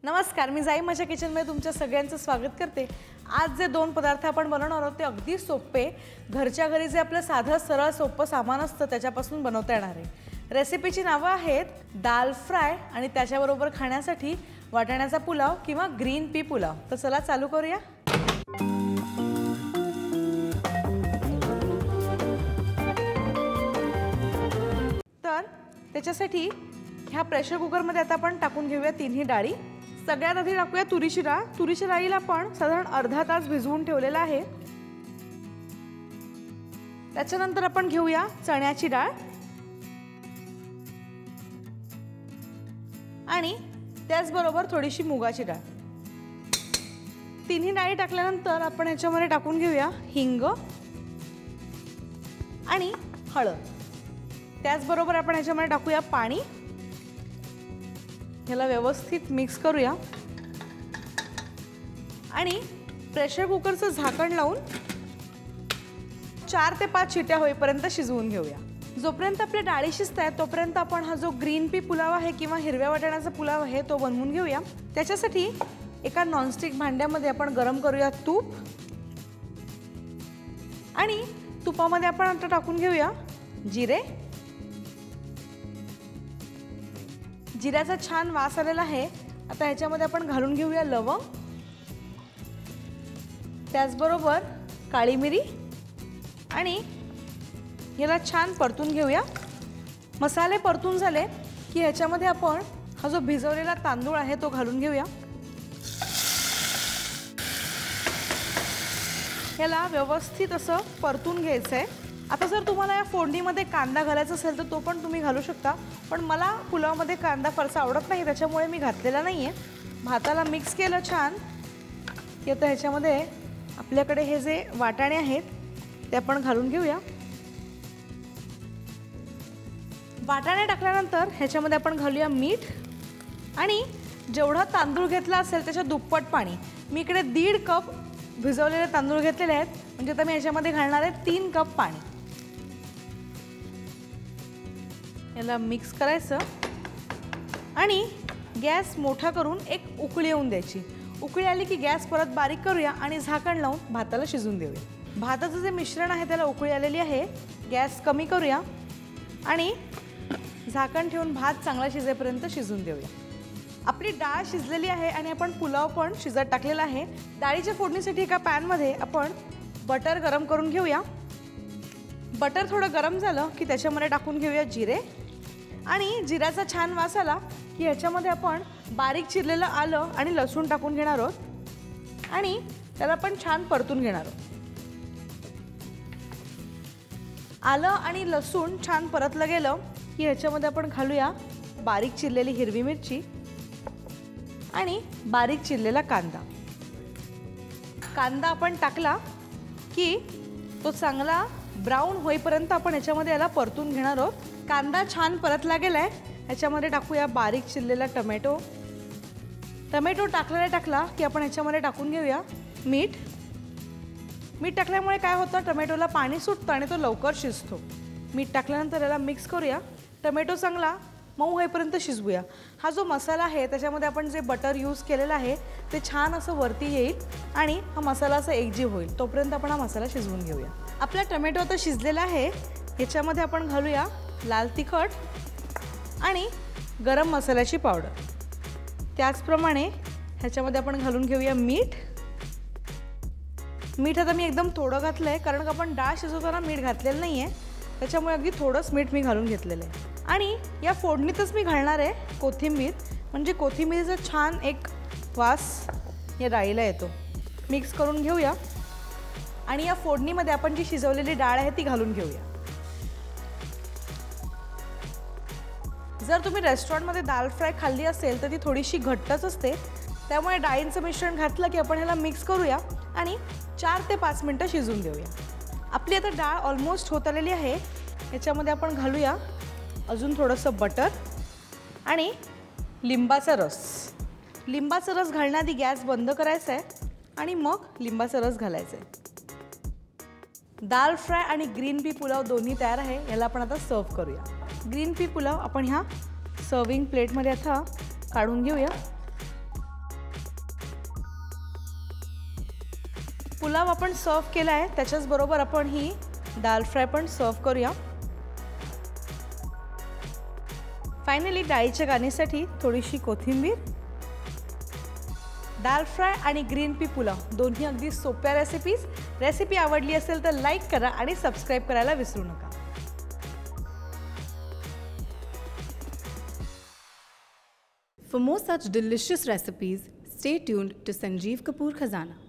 नमस्कार, मी जाई माझ्या किचनमध्ये तुमच्या सगळ्यांचं स्वागत करते। आज जे दोन पदार्थ आपण बनवणार आहोत ते अगदी सोपे, घरच्या घरी जे आपलं साधं सरळ सोपं सामान असतं त्याच्यापासून बनवता येणार आहे। रेसिपीची नावं आहेत दाल फ्राय आणि त्याच्याबरोबर खाण्यासाठी वाटाण्याचा पुलाव किंवा ग्रीन पी पुलाव। तर चला चालू करूया। तर त्याच्यासाठी ह्या प्रेशर कुकर मध्ये आता आपण टाकून घेऊया तिन्ही डाळी। सगळ्यात आधी टाकूया तुरीची डाळ। तुरीच्या डाळीला आपण साधारण अर्धा तास भिजवून ठेवलेला आहे। त्याच्यानंतर आपण घेऊया चण्याची डाळ आणि त्याचबरोबर थोडीशी मुगाची डाळ। तिन्ही डाळी टाकल्यानंतर आपण ह्याच्यामध्ये टाकून घेऊया हिंग आणि हळद। त्याचबरोबर आपण ह्याच्यामध्ये टाकूया पाणी। ह्याला व्यवस्थित मिक्स करूया आणि प्रेशर कुकरचं झाकण लावून 4 ते 5 शिट्या होईपर्यंत शिजवून घेऊया। जोपर्यंत आपल्या डाळी शिजतायत तोपर्यंत आपण हा जो ग्रीन पी पुलाव आहे किंवा हिरव्या वाटाण्याचा पुलाव आहे तो बनवून घेऊया। त्याच्यासाठी एका नॉनस्टिक भांड्यामध्ये आपण गरम करूया तूप आणि तुपामध्ये आपण आता टाकून घेऊया जिरे। जिऱ्याचा छान वास आलेला आहे। आता ह्याच्यामध्ये आपण घालून घेऊया लवंग, त्याचबरोबर काळी मिरी आणि याला छान परतून घेऊया। मसाले परतून झाले की ह्याच्यामध्ये आपण हा जो भिजवलेला तांदूळ आहे तो घालून घेऊया। याला व्यवस्थित असं परतून घ्यायचं आहे। आता जर तुम्हाला या फोडणीमध्ये कांदा घालायचा असेल तर तो पण तुम्ही घालू शकता, पण मला पुलावमध्ये कांदा फारसा आवडत नाही त्याच्यामुळे मी घातलेला नाही आहे। भाताला मिक्स केलं छान की आता ह्याच्यामध्ये आपल्याकडे हे जे वाटाणे आहेत ते आपण घालून घेऊया। वाटाणे टाकल्यानंतर ह्याच्यामध्ये आपण घालूया मीठ आणि जेवढा तांदूळ घेतला असेल त्याच्या दुप्पट पाणी। मी इकडे 1.5 कप भिजवलेले तांदूळ घेतलेले आहेत, म्हणजे आता मी ह्याच्यामध्ये घालणार आहे 3 कप पाणी। याला मिक्स करायचं आणि गॅस मोठा करून एक उकळी येऊन द्यायची। उकळी आली की गॅस परत बारीक करूया आणि झाकण लावून भाताला शिजून देऊया। भाताचं जे मिश्रण आहे त्याला उकळी आलेली आहे। गॅस कमी करूया आणि झाकण ठेवून भात चांगला शिजेपर्यंत शिजून देऊया। आपली डाळ शिजलेली आहे आणि आपण पुलाव पण शिजत टाकलेला आहे। डाळीच्या फोडणीसाठी एका पॅनमध्ये आपण बटर गरम करून घेऊया। बटर थोडं गरम झालं की त्याच्यामध्ये टाकून घेऊया जिरे आणि जिऱ्याचा छान वास आला की ह्याच्यामध्ये आपण बारीक चिरलेलं आलं आणि लसूण टाकून घेणार आहोत आणि त्याला पण छान परतून घेणार आहोत। आलं आणि लसूण छान परतलं गेलं की ह्याच्यामध्ये आपण घालूया बारीक चिरलेली हिरवी मिरची आणि बारीक चिरलेला कांदा। कांदा आपण टाकला की तो चांगला ब्राऊन होईपर्यंत आपण ह्याच्यामध्ये याला परतून घेणार आहोत। कांदा छान परतला गेलाय, ह्याच्यामध्ये टाकूया बारीक चिरलेला टोमॅटो। टोमॅटो टाकला की आपण ह्याच्यामध्ये टाकून घेऊया मीठ। मीठ टाकल्यामुळे काय होतं, टोमॅटोला पाणी सुटतं आणि तो लवकर शिजतो। मीठ टाकल्यानंतर याला मिक्स करूया। टोमॅटो चांगला मऊ होईपर्यंत शिजवूया। हा जो मसाला आहे त्याच्यामध्ये आपण जे बटर यूज केलेला आहे ते छान असं वरती येईल आणि हा मसाला असा एकजीव होईल, तोपर्यंत आपण हा मसाला शिजवून घेऊया। आपला टोमॅटो आता शिजलेला आहे, ह्याच्यामध्ये आपण घालूया लाल तिखट आणि गरम मसाल्याची पावडर। त्याचप्रमाणे ह्याच्यामध्ये आपण घालून घेऊया मीठ। मीठ आता मी एकदम थोडं घातलं आहे कारण आपण डाळ शिजवताना मीठ घातलेलं नाही आहे, त्याच्यामुळे अगदी थोडंच मीठ मी घालून घेतलेलं आहे। आणि या फोडणीतच मी घालणार आहे कोथिंबीर, म्हणजे कोथिंबीरीचा छान एक वास या डाळीला येतो। मिक्स करून घेऊया आणि या फोडणीमध्ये आपण जी शिजवलेली डाळ आहे ती घालून घेऊया। जर तुम्ही रेस्टॉरंटमध्ये दाल फ्राय खाल्ली असेल तर ती थोडीशी घट्टच असते, त्यामुळे डाळींचं मिश्रण घातलं की आपण ह्याला मिक्स करूया आणि 4 ते 5 मिनिटं शिजवून देऊया। आपली आता डाळ ऑलमोस्ट होत आलेली आहे। याच्यामध्ये आपण घालूया अजून थोडंसं बटर आणि लिंबाचा रस। लिंबाचा रस घालण्याआधी गॅस बंद करायचा आहे आणि मग लिंबाचा रस घालायचा आहे। दाल फ्राय आणि ग्रीन पी पुलाव दोन्ही तयार आहे। याला आपण आता सर्व करूया। ग्रीन पी पुलाव आपण ह्या सर्विंग प्लेटमध्ये आता काढून घेऊया। पुलाव आपण सर्व केला आहे, त्याच्याच बरोबर आपण ही दाल फ्राय पण सर्व करूया. फायनली डाळीच्या गाणीसाठी थोडीशी कोथिंबीर. दाल फ्राय आणि ग्रीन पी पुलाव दोन्ही अगदी सोप्या रेसिपीज. रेसिपी आवडली असेल तर लाईक करा आणि सबस्क्राईब करायला विसरू नका. For more such delicious recipes, stay tuned to Sanjeev Kapoor Khazana.